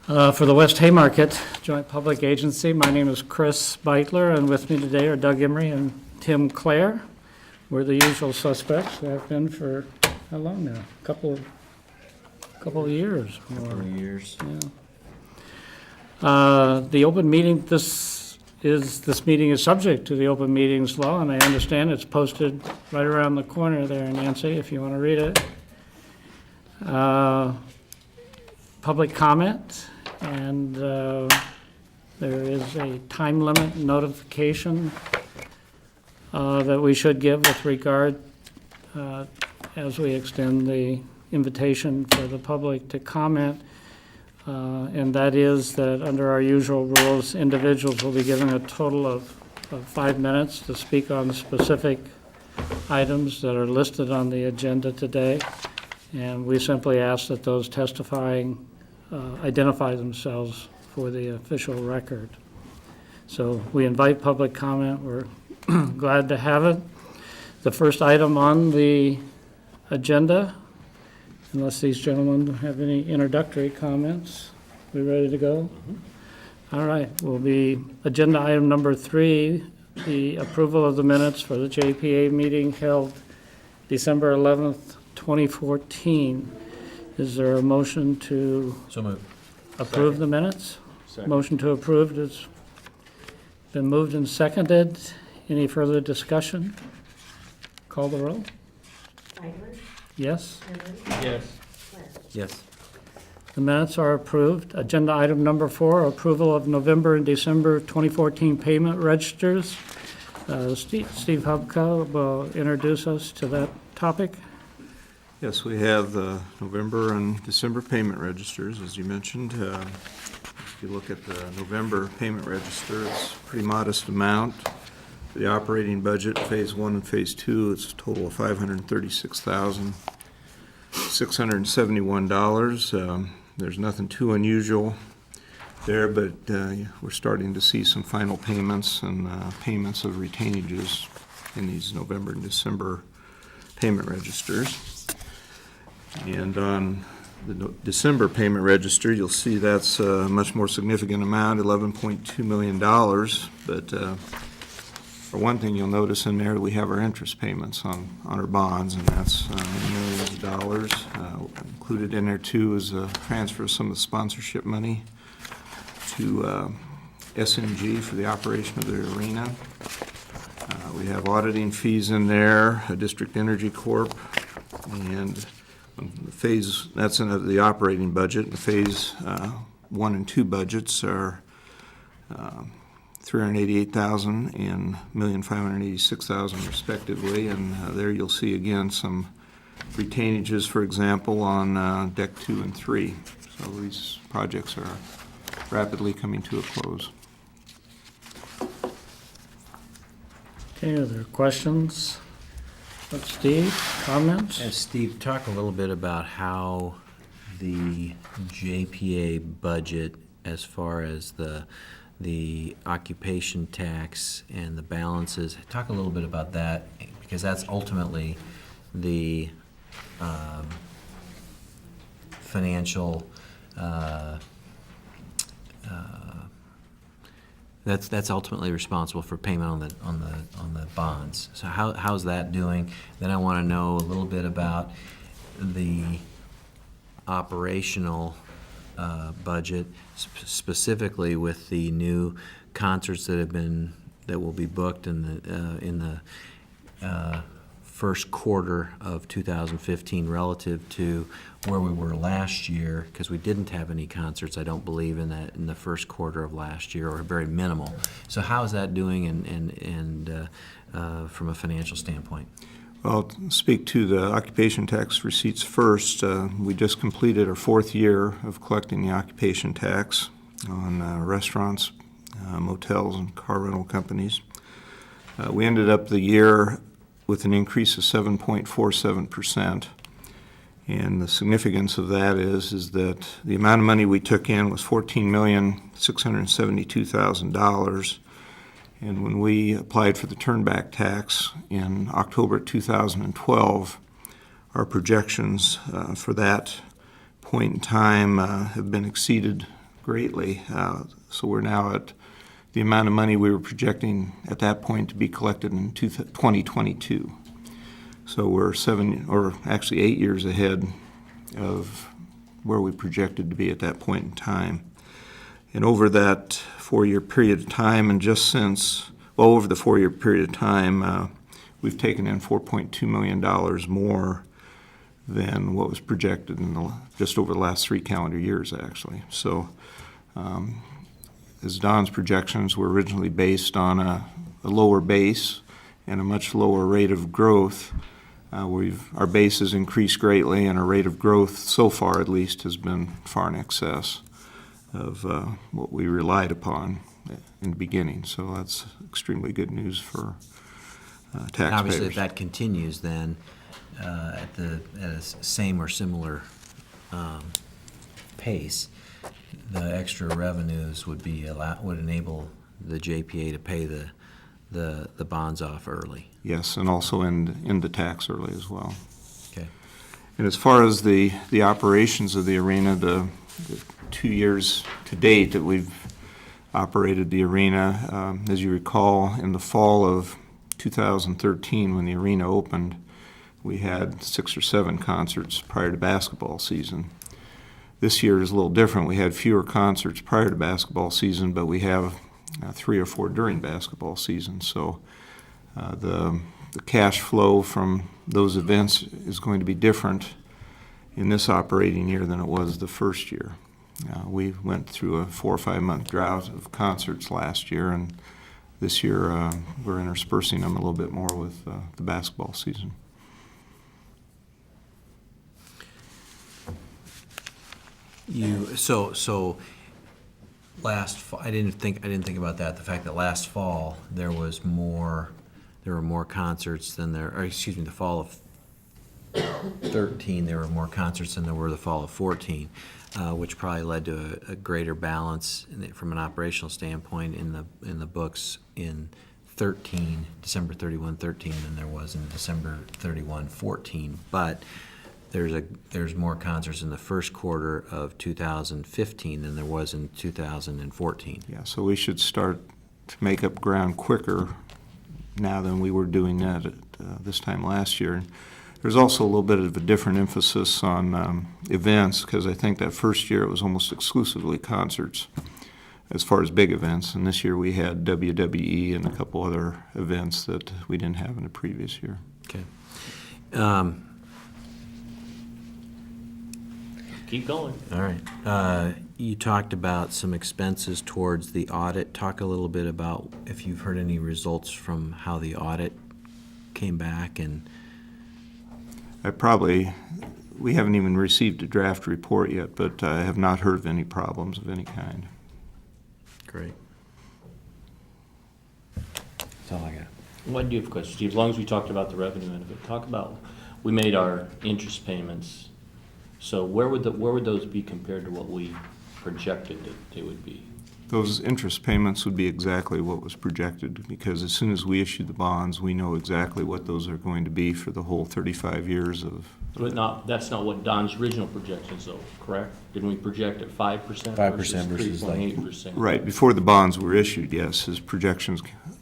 For the West Haymarket Joint Public Agency, my name is Chris Beitler, and with me today are Doug Emery and Tim Clare. We're the usual suspects. We have been for how long now? A couple of years. Couple of years. Yeah. The open meeting. This meeting is subject to the open meetings law, and I understand it's posted right around the corner there, Nancy, if you want to read it. Public comment, and there is a time limit notification that we should give with regard as we extend the invitation for the public to comment, and that is that under our usual rules, individuals will be given a total of 5 minutes to speak on specific items that are listed on the agenda today, and we simply ask that those testifying identify themselves for the official record. So we invite public comment. We're glad to have it. The first item on the agenda, unless these gentlemen have any introductory comments, we ready to go? Mm-hmm. All right, will be agenda item number 3, the approval of the minutes for the JPA meeting held December 11th, 2014. Is there a motion to approve the minutes? Second. Motion to approve has been moved and seconded. Any further discussion? Call the roll. Beitler? Yes? Yes. Yes. The minutes are approved. Agenda item number 4, approval of November and December 2014 payment registers. Steve Hubka will introduce us to that topic. Yes, we have the November and December payment registers, as you mentioned. If you look at the November payment register, it's a pretty modest amount. The operating budget, Phase 1 and Phase 2, it's a total of $536,671. There's nothing too unusual there, but we're starting to see some final payments and payments of retainages in these November and December payment registers. And on the December payment register, you'll see that's a much more significant amount, $11.2 million. But for one thing, you'll notice in there we have our interest payments on our bonds, and that's millions of dollars. Included in there, too, is a transfer of some of the sponsorship money to SNG for the operation of the arena. We have auditing fees in there, a District Energy Corp., and the phase, that's in the operating budget. The Phase 1 and 2 budgets are $388,000 and $1,586,000 respectively, and there you'll see again some retainages, for example, on Deck 2 and 3. So these projects are rapidly coming to a close. Okay, are there questions? Steve, comments? Steve, talk a little bit about how the JPA budget, as far as the occupation tax and the balances, talk a little bit about that, because that's ultimately the financial that's ultimately responsible for payment on the bonds. So how's that doing? Then I want to know a little bit about the operational budget, specifically with the new concerts that will be booked in the first quarter of 2015 relative to where we were last year, because we didn't have any concerts, I don't believe, in the first quarter of last year, or very minimal. So how is that doing, and from a financial standpoint? Well, to speak to the occupation tax receipts first, we just completed our 4th year of collecting the occupation tax on restaurants, motels, and car rental companies. We ended up the year with an increase of 7.47%. And the significance of that is that the amount of money we took in was $14,672,000. And when we applied for the turnback tax in October 2012, our projections for that point in time have been exceeded greatly. So we're now at the amount of money we were projecting at that point to be collected in 2022. So we're 8 years ahead of where we projected to be at that point in time. And over that 4-year period of time, and just since, over the 4-year period of time, we've taken in $4.2 million more than what was projected in just over the last 3 calendar years, actually. So as Don's projections were originally based on a lower base and a much lower rate of growth, our base has increased greatly, and our rate of growth, so far at least, has been far in excess of what we relied upon in the beginning. So that's extremely good news for taxpayers. Obviously, if that continues, then at a same or similar pace, the extra revenues would enable the JPA to pay the bonds off early. Yes, and also end the tax early as well. Okay. And as far as the operations of the arena, the 2 years to date that we've operated the arena, as you recall, in the fall of 2013, when the arena opened, we had 6 or 7 concerts prior to basketball season. This year is a little different. We had fewer concerts prior to basketball season, but we have 3 or 4 during basketball season. So the cash flow from those events is going to be different in this operating year than it was the first year. We went through a 4 or 5 month drought of concerts last year, and this year we're interspersing them a little bit more with the basketball season. So last fall, I didn't think about that. The fact that last fall there were more concerts than the fall of 13, there were more concerts than there were the fall of 14, which probably led to a greater balance from an operational standpoint in the books in 13, December 31, 13, than there was in December 31, 14. But there's more concerts in the first quarter of 2015 than there was in 2014. Yeah, so we should start to make up ground quicker now than we were doing that at this time last year. There's also a little bit of a different emphasis on events, because I think that first year it was almost exclusively concerts as far as big events, and this year we had WWE and a couple other events that we didn't have in the previous year. Okay. Keep going. All right. You talked about some expenses towards the audit. Talk a little bit about if you've heard any results from how the audit came back. And we haven't even received a draft report yet, but I have not heard of any problems of any kind. Great. That's all I got. What do you have a question, Steve? As long as we talked about the revenue end of it, talk about, we made our interest payments. So where would those be compared to what we projected that they would be? Those interest payments would be exactly what was projected, because as soon as we issue the bonds, we know exactly what those are going to be for the whole 35 years of. But that's not what Don's original projections, though, correct? Didn't we project at 5% 5% versus 3.8%? Right, before the bonds were issued, yes, his projections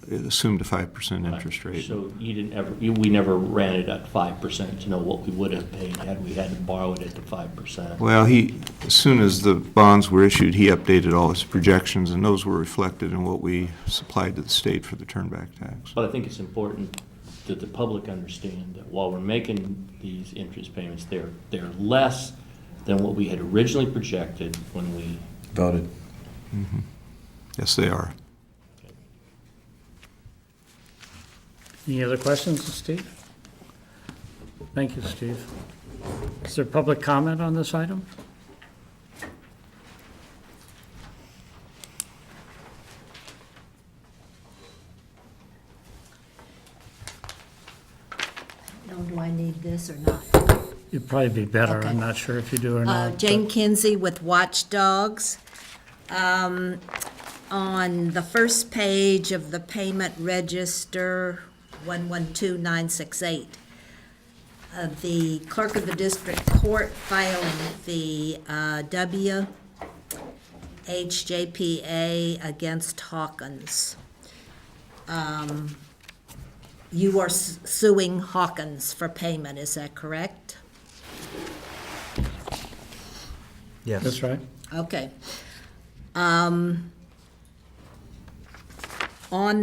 assumed a 5% interest rate. So we never ran it at 5% to know what we would have paid had we had to borrow it at the 5%. Well, as soon as the bonds were issued, he updated all his projections, and those were reflected in what we supplied to the state for the turnback tax. But I think it's important that the public understand that while we're making these interest payments, they're less than what we had originally projected when we Voted. Mm-hmm. Yes, they are. Any other questions, Steve? Thank you, Steve. Is there public comment on this item? Do I need this or not? It'd probably be better. Okay. I'm not sure if you do or not. Jane Kinsey with Watchdogs. On the first page of the payment register, 112968, the clerk of the district court filing the W HJPA against Hawkins. You are suing Hawkins for payment, is that correct? Yes. That's right. Okay. On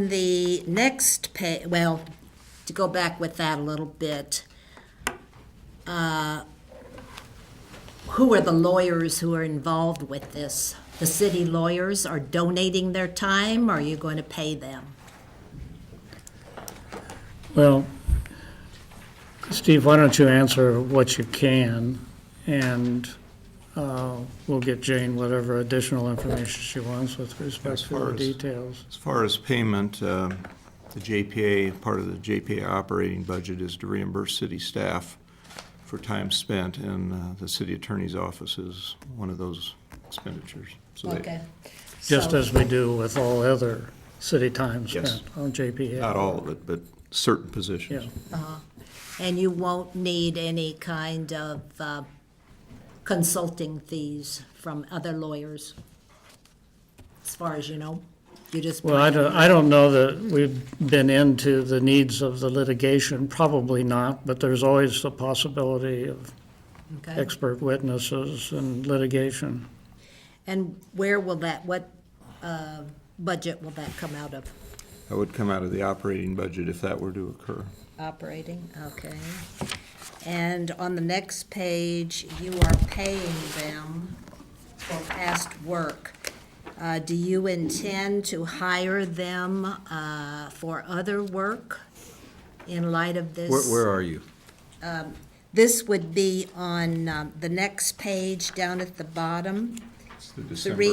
the next page, well, to go back with that a little bit, who are the lawyers who are involved with this? The city lawyers are donating their time, or are you going to pay them? Well, Steve, why don't you answer what you can, and we'll get Jane whatever additional information she wants with respect As to far the as- details. As far as payment, the JPA, part of the JPA operating budget is to reimburse city staff for time spent, and the city attorney's office is one of those expenditures. So they- Okay. Just So- as we do with all other city time Yes. spent on JPA. Not all of it, but certain positions. Yeah. And you won't need any kind of consulting fees from other lawyers, as far as you know? You just. Well, I don't know that we've been into the needs of the litigation, probably not, but there's always the possibility of Okay. expert witnesses and litigation. And where will that, what budget will that come out of? That would come out of the operating budget if that were to occur. Operating, okay. And on the next page, you are paying them for past work. Do you intend to hire them for other work in light of this? Where are you? This would be on the next page down at the bottom, It's the December.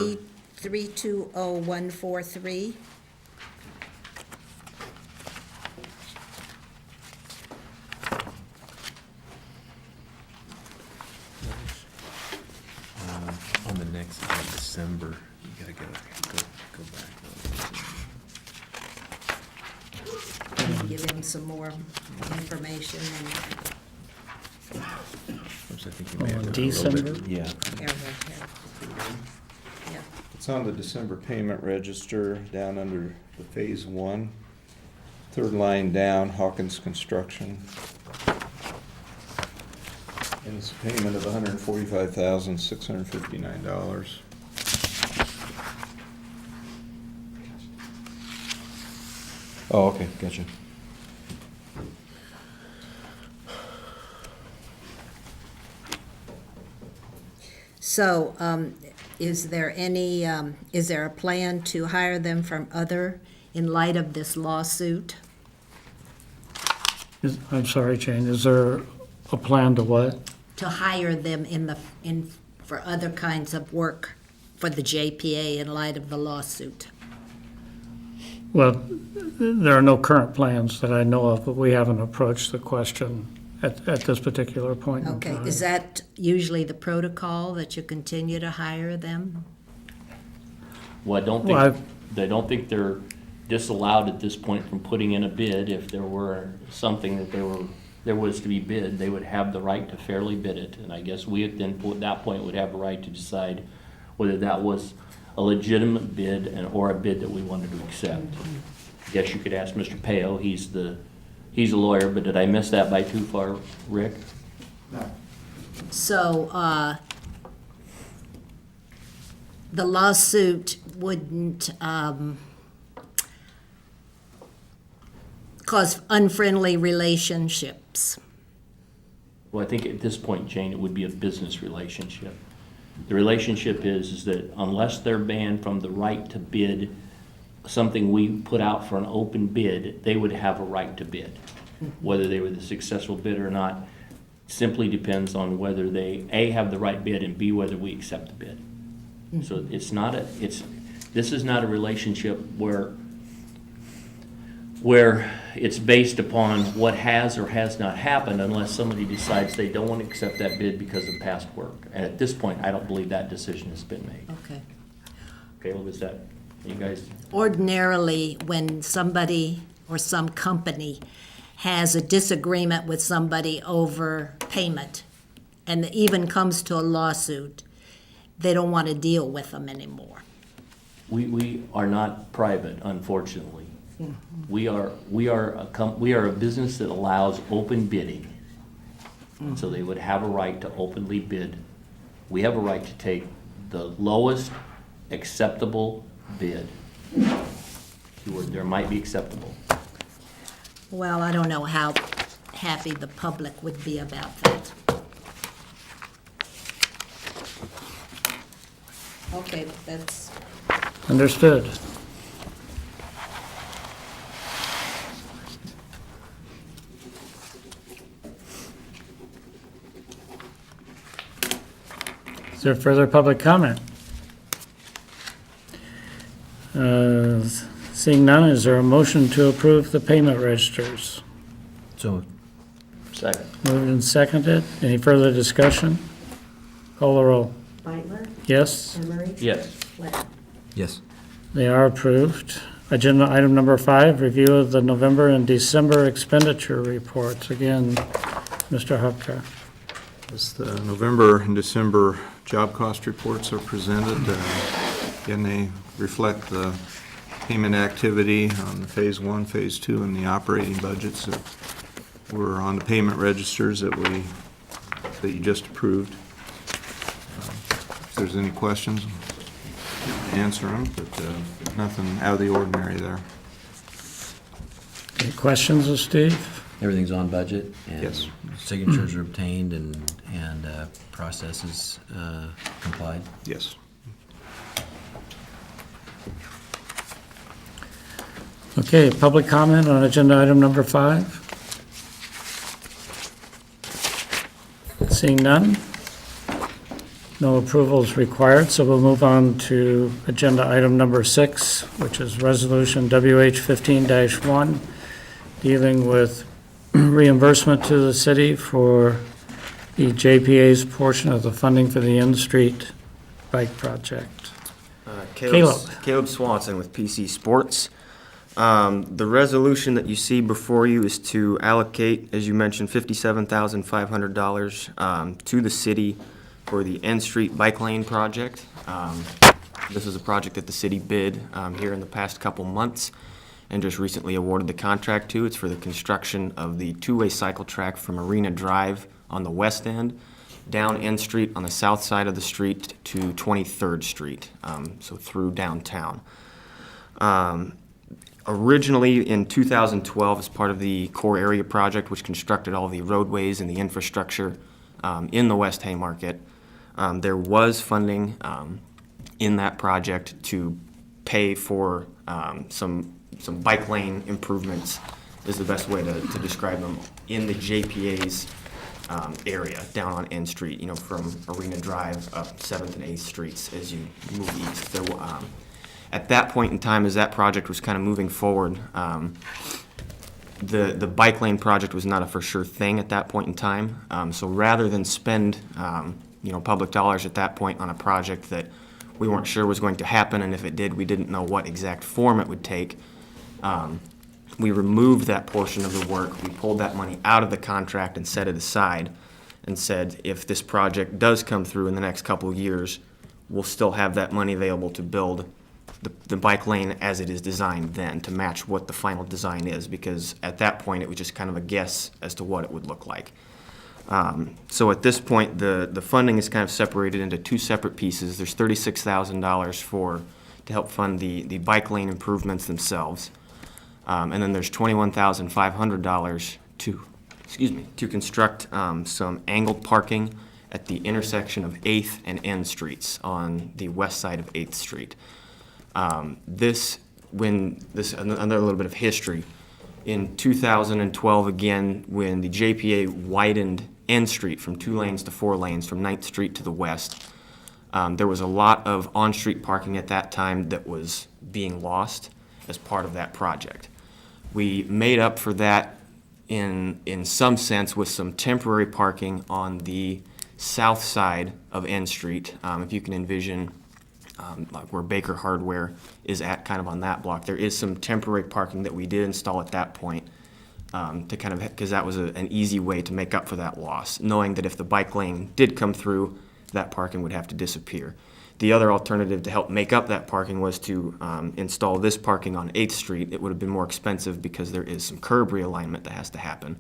320143. On the next page, December, you gotta go back. Give him some more information and Oops, I think you may have Oh, done a little bit- December? Yeah. here. Yeah. It's on the December payment register down under the Phase 1. Third line down, Hawkins Construction. And it's a payment of $145,659. Oh, okay, gotcha. So, is there a plan to hire them from other, in light of this lawsuit? I'm sorry, Jane, is there a plan to what? To hire them for other kinds of work for the JPA in light of the lawsuit? Well, there are no current plans that I know of, but we haven't approached the question at this particular point in Okay, time. is that usually the protocol, that you continue to hire them? Well, I don't Well, think they're disallowed at this point from putting in a bid. If there were something that there was to be bid, they would have the right to fairly bid it. And I guess we at that point would have a right to decide whether that was a legitimate bid or a bid that we wanted to accept. I guess you could ask Mr. Peo, he's a lawyer, but did I miss that by too far, Rick? So, the lawsuit wouldn't cause unfriendly relationships? Well, I think at this point, Jane, it would be a business relationship. The relationship is that unless they're banned from the right to bid something we put out for an open bid, they would have a right to bid. Whether they were the successful bidder or not simply depends on whether they, A, have the right bid, and B, whether we accept the bid. So this is not a relationship where it's based upon what has or has not happened unless somebody decides they don't want to accept that bid because of past work. And at this point, I don't believe that decision has been made. Okay. Caleb, is that, you guys? Ordinarily, when somebody or some company has a disagreement with somebody over payment, and it even comes to a lawsuit, they don't want to deal with them anymore. We are not private, unfortunately. We are a business that allows open bidding. So they would have a right to openly bid. We have a right to take the lowest acceptable bid. Keyword, there might be acceptable. Well, I don't know how happy the public would be about that. Okay, that's, Understood. Is there further public comment? Seeing none, is there a motion to approve the payment registers? So, Second. Moved and seconded. Any further discussion? Call the roll. Beitler, Yes, Emery, Yes. Webb. yes. they are approved. Agenda item number 5, review of the November and December expenditure reports. Again, Mr. Hupka. As the November and December job cost reports are presented, again, they reflect the payment activity on the Phase 1, Phase 2, and the operating budgets that were on the payment registers that you just approved. If there's any questions, answer them, but nothing out of the ordinary there. Any questions of Steve? Everything's on budget? And Yes. signatures are obtained and processes complied? Yes. Okay, public comment on agenda item number 5? Seeing none? No approval is required, so we'll move on to agenda item number 6, which is Resolution WH 15-1, dealing with reimbursement to the city for the JPA's portion of the funding for the N Street Bike Project. Caleb Swanson with PC Sports. The resolution that you see before you is to allocate, as you mentioned, $57,500 to the city for the N Street Bike Lane project. This is a project that the city bid here in the past couple months and just recently awarded the contract to. It's for the construction of the two-way cycle track from Arena Drive on the west end down N Street on the south side of the street to 23rd Street, so through downtown. Originally in 2012, as part of the core area project, which constructed all the roadways and the infrastructure in the West Haymarket, there was funding in that project to pay for some bike lane improvements, is the best way to describe them, in the JPA's area down on N Street, from Arena Drive up 7th and 8th Streets as you move east. At that point in time, as that project was kind of moving forward, the bike lane project was not a for sure thing at that point in time. So rather than spend public dollars at that point on a project that we weren't sure was going to happen, and if it did, we didn't know what exact form it would take, we removed that portion of the work. We pulled that money out of the contract and set it aside and said, if this project does come through in the next couple of years, we'll still have that money available to build the bike lane as it is designed then, to match what the final design is, because at that point it was just kind of a guess as to what it would look like. So at this point, the funding is kind of separated into two separate pieces. There's $36,000 to help fund the bike lane improvements themselves, and then there's $21,500 to construct some angled parking at the intersection of 8th and N Streets on the west side of 8th Street. Another little bit of history. In 2012, again, when the JPA widened N Street from 2 lanes to 4 lanes from 9th Street to the west, there was a lot of on-street parking at that time that was being lost as part of that project. We made up for that in some sense with some temporary parking on the south side of N Street. If you can envision like where Baker Hardware is at, kind of on that block, there is some temporary parking that we did install at that point to kind of, because that was an easy way to make up for that loss, knowing that if the bike lane did come through, that parking would have to disappear. The other alternative to help make up that parking was to install this parking on 8th Street. It would have been more expensive because there is some curb realignment that has to happen.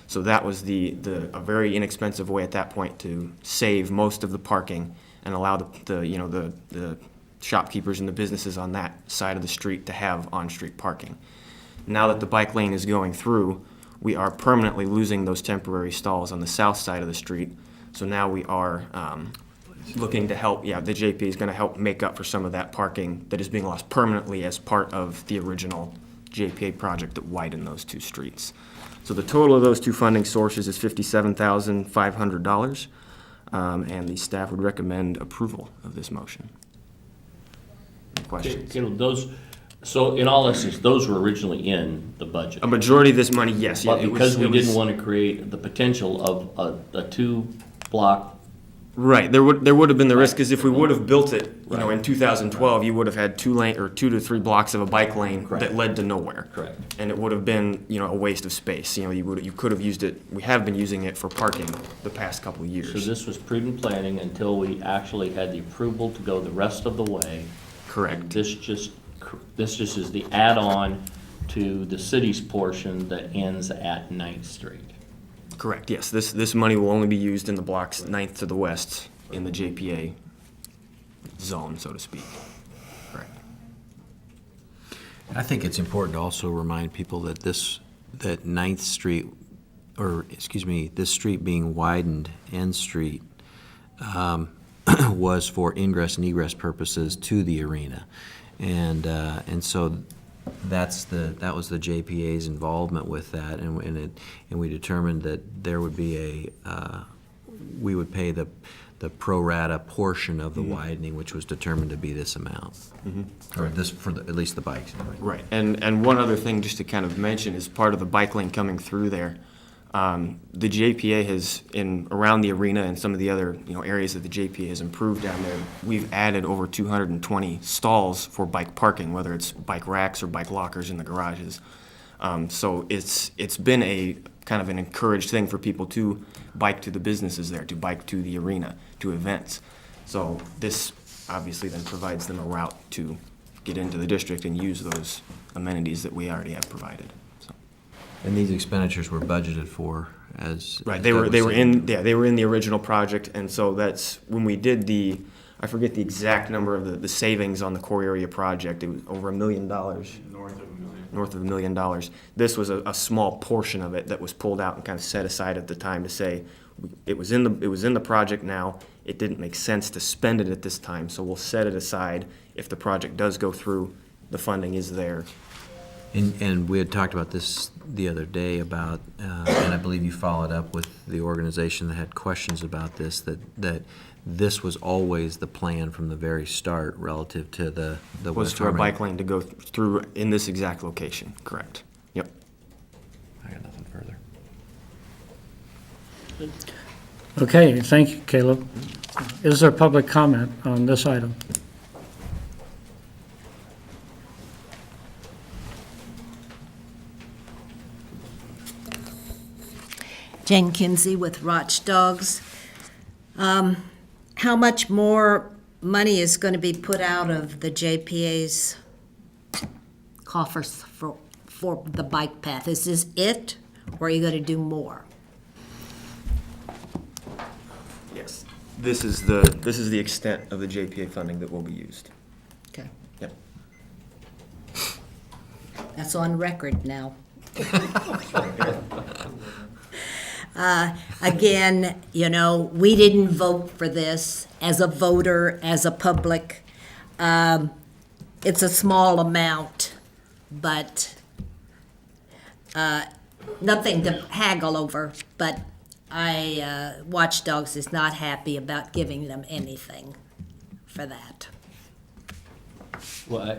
So that was a very inexpensive way at that point to save most of the parking and allow the shopkeepers and the businesses on that side of the street to have on-street parking. Now that the bike lane is going through, we are permanently losing those temporary stalls on the south side of the street. So now we are looking to help, the JPA is going to help make up for some of that parking that is being lost permanently as part of the original JPA project that widened those two streets. So the total of those two funding sources is $57,500, and the staff would recommend approval of this motion. Any questions? Caleb, so in all essence, those were originally in the budget. A majority of this money, yes. But it was- because we it was- didn't want to create the potential of a 2-block, Right, there would have been the risk, because if we would have built it, in Right. 2012, you would have had 2 to 3 blocks of a bike lane Correct. that led to nowhere. Correct. And it would have been, a waste of space. You could have used it, we have been using it for parking the past couple of so years. this was prudent planning until we actually had the approval to go the rest of the way. Correct. This just is the add-on to the city's portion that ends at 9th Street. Correct, yes. This money will only be used in the blocks 9th to the west in the JPA zone, so to speak. Correct. I think it's important to also remind people that that 9th Street, this street being widened, N Street, was for ingress and egress purposes to the arena. And so that was the JPA's involvement with that, and we determined that there would be we would pay the pro rata portion of the widening, which was determined to be this amount. Or this, at least the bikes. Anyway. Right, and one other thing just to kind of mention is part of the bike lane coming through there. The JPA has, around the arena and some of the other areas that the JPA has improved down there, we've added over 220 stalls for bike parking, whether it's bike racks or bike lockers in the garages. So it's been a kind of an encouraged thing for people to bike to the businesses there, to bike to the arena, to events. So this obviously then provides them a route to get into the district and use those amenities that we already have provided. So. And these expenditures were budgeted for as. Right, as they were Doug was in saying. the original project, and so that's when we did I forget the exact number of the savings on the core area project. It was over $1 million. North of $1 million. This was a small portion of it that was pulled out and kind of set aside at the time to say it was in the project now. It didn't make sense to spend it at this time, so we'll set it aside. If the project does go through, the funding is there. And we had talked about this the other day about, and I believe you followed up with the organization that had questions about this, that this was always the plan from the very start relative to the Was West for a Harmony. bike lane to go through in this exact location, correct? Yep. I got nothing further. Okay, thank you, Caleb. Is there public comment on this item? Jane Kinsey with Roch Dogs. How much more money is going to be put out of the JPA's coffers for the bike path? Is this it, or are you going to do more? Yes. This is the extent of the JPA funding that will be used. Okay, Yep. that's on record now. Again, we didn't vote for this as a voter, as a public. It's a small amount, but nothing to haggle over. But Watchdogs is not happy about giving them anything for that. Well,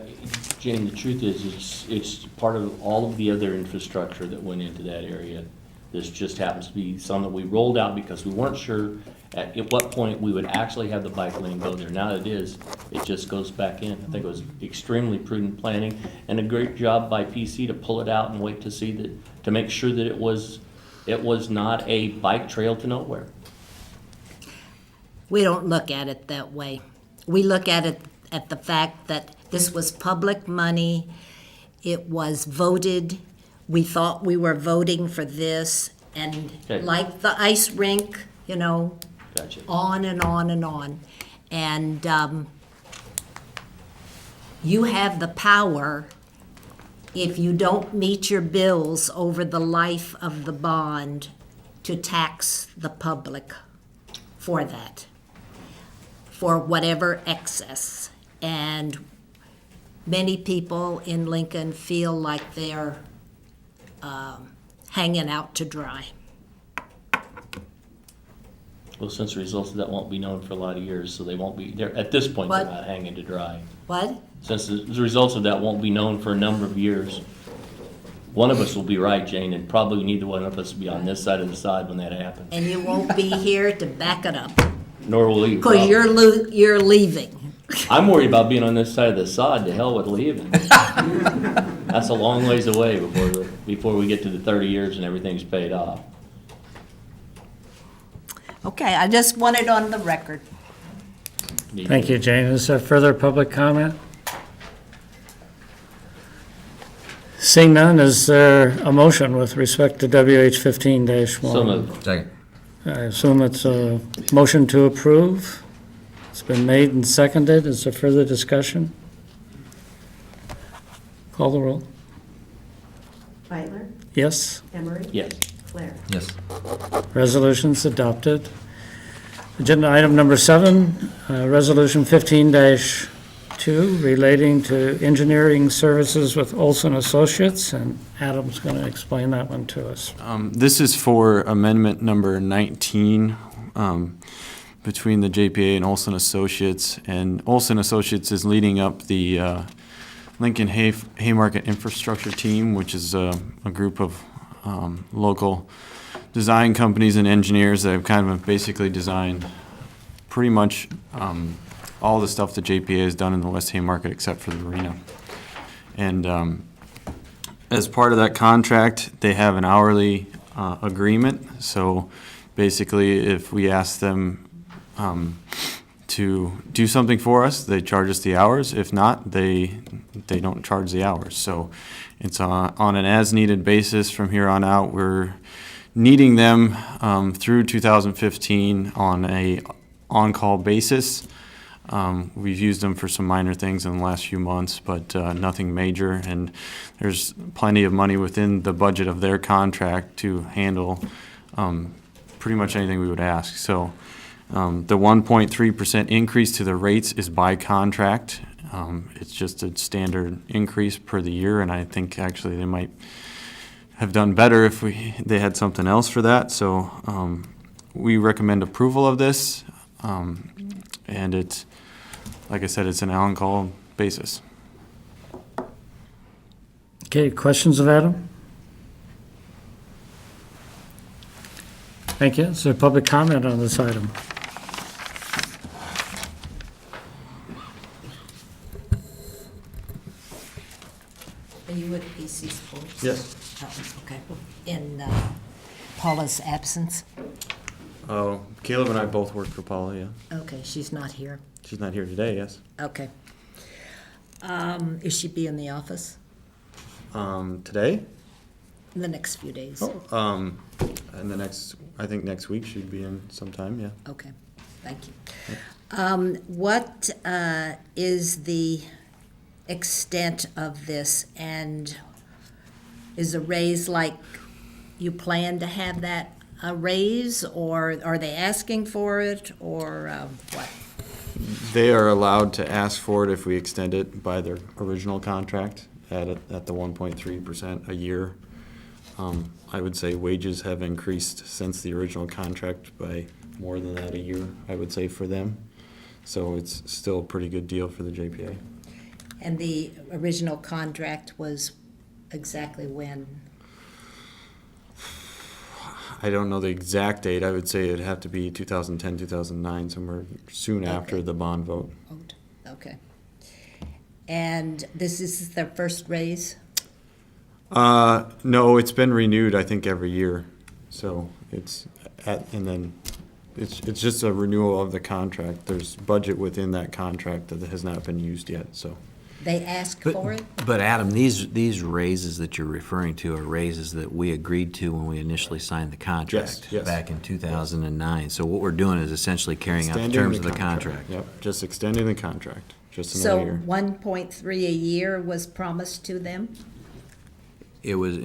Jane, the truth is, it's part of all of the other infrastructure that went into that area. This just happens to be some that we rolled out because we weren't sure at what point we would actually have the bike lane go there. Now it is, it just goes back in. I think it was extremely prudent planning and a great job by PC to pull it out and wait to see that, to make sure that it was not a bike trail to nowhere. We don't look at it that way. we look at it at the fact that this was public money. It was voted. We thought we were voting for this, and Okay. like the ice rink, you know, Gotcha. on and on and on. And you have the power, if you don't meet your bills over the life of the bond, to tax the public for that, for whatever excess. And many people in Lincoln feel like they're hanging out to dry. Well, since the results of that won't be known for a lot of years, so they won't be, they're, at this point, they're What? not hanging to dry. What? Since the results of that won't be known for a number of years, one of us will be right, Jane, and probably neither one of us will be on this side of the side when that happens. And you won't be here to back it up, Nor will you. because you're leaving. I'm worried about being on this side of the sod. To hell with leaving. That's a long ways away before we get to the 30 years and everything's paid off. Okay, I just want it on the record. Thank you, Jane. Is there further public comment? Seeing none, is there a motion with respect to WH 15-1? So moved. Second. I assume it's a motion to approve. It's been made and seconded. Is there further discussion? Call the roll. Beitler, Yes, Emery, Yes. Claire. Yes. resolution's adopted. Agenda item number 7, resolution 15-2 relating to engineering services with Olson Associates, and Adam's going to explain that one to us. This is for amendment number 19 between the JPA and Olson Associates. And Olson Associates is leading up the Lincoln Haymarket infrastructure team, which is a group of local design companies and engineers that have kind of basically designed pretty much all the stuff that JPA has done in the West Haymarket except for the marina. And as part of that contract, they have an hourly agreement. So basically, if we ask them to do something for us, they charge us the hours. If not, they don't charge the hours. So it's on an as-needed basis from here on out. We're needing them through 2015 on a on-call basis. We've used them for some minor things in the last few months, but nothing major. And there's plenty of money within the budget of their contract to handle pretty much anything we would ask. So the 1.3% increase to the rates is by contract. It's just a standard increase per the year, and I think actually they might have done better if they had something else for that. So we recommend approval of this, and it's, like I said, it's an on-call basis. Okay, questions of Adam? Thank you. Is there public comment on this item? Are you at PC Sports? Yes. Oh, okay. In Paula's absence? Oh, Caleb and I both work for Paula, yeah. Okay, she's not here. She's not here today, yes. Okay. Is she be in the office Today? in the next few days? And the next, I think next week she'd be in sometime, yeah. Okay, thank you. What is the extent of this, and is a raise like you plan to have that a raise, or are they asking for it, or what? They are allowed to ask for it if we extend it by their original contract at the 1.3% a year. I would say wages have increased since the original contract by more than that a year, I would say, for them. So it's still a pretty good deal for the JPA. And the original contract was exactly when? I don't know the exact date. I would say it'd have to be 2010, 2009, somewhere soon after Okay. the bond vote. Okay. And this is their first raise? No, it's been renewed, I think, every year. So it's and then it's just a renewal of the contract. There's budget within that contract that has not been used yet, so. They ask for it? But Adam, these raises that you're referring to are raises that we agreed to when we initially signed the contract Yes. back in 2009. So what we're doing is essentially carrying out the Extending terms of the contract. Yep, just extending the contract, just So another year. 1.3 a year was promised to them? It was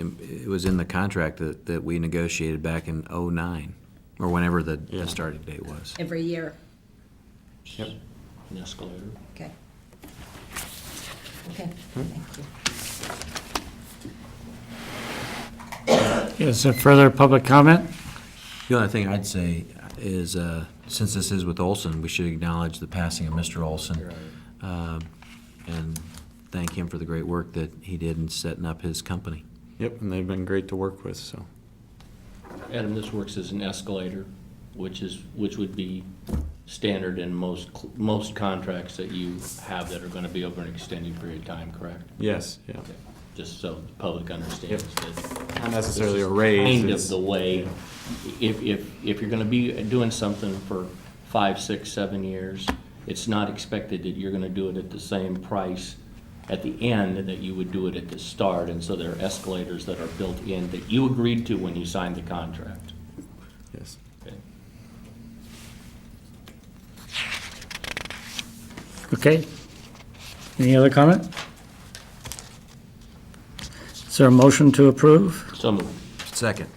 in the contract that we negotiated back in '09, or whenever the starting date was. Every year? Yep. An escalator. Okay. Okay, thank you. Is there further public comment? The only thing I'd say is, since this is with Olson, we should acknowledge the passing of Mr. Olson, and thank him for the great work that he did in setting up his company. Yep, and they've been great to work with, so. Adam, this works as an escalator, which would be standard in most contracts that you have that are gonna be over an extended period of time, correct? Yes, yeah. Okay. Just so the public understands that. Not necessarily a this is raise. Kind of it's- the way, if you're gonna be doing something for 5, 6, 7 years, it's not expected that you're gonna do it at the same price at the end that you would do it at the start, and so there are escalators that are built in that you agreed to when you signed the contract. Yes. Okay. Okay. Any other comment? Is there a motion to approve? So moved. Second.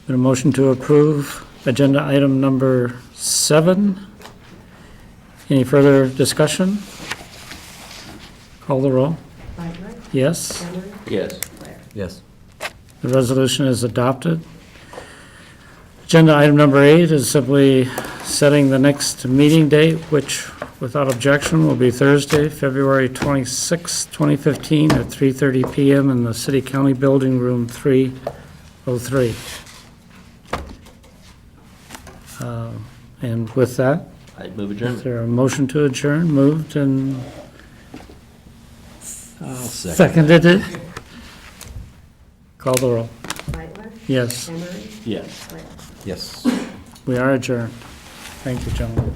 A motion to approve agenda item number 7. Any further discussion? Call the roll. Lightler, Yes, Emery, Yes. Blair. Yes. the resolution is adopted. Agenda item number 8 is simply setting the next meeting date, which without objection will be Thursday, February 26, 2015 at 3:30 PM in the City County Building Room 303. And with that, I'd move is adjournment. there a motion to adjourn? Moved and I'll second. seconded it? Call the roll. Lightler, Yes, Emery, Yes. Blair. Yes. we are adjourned. Thank you, gentlemen.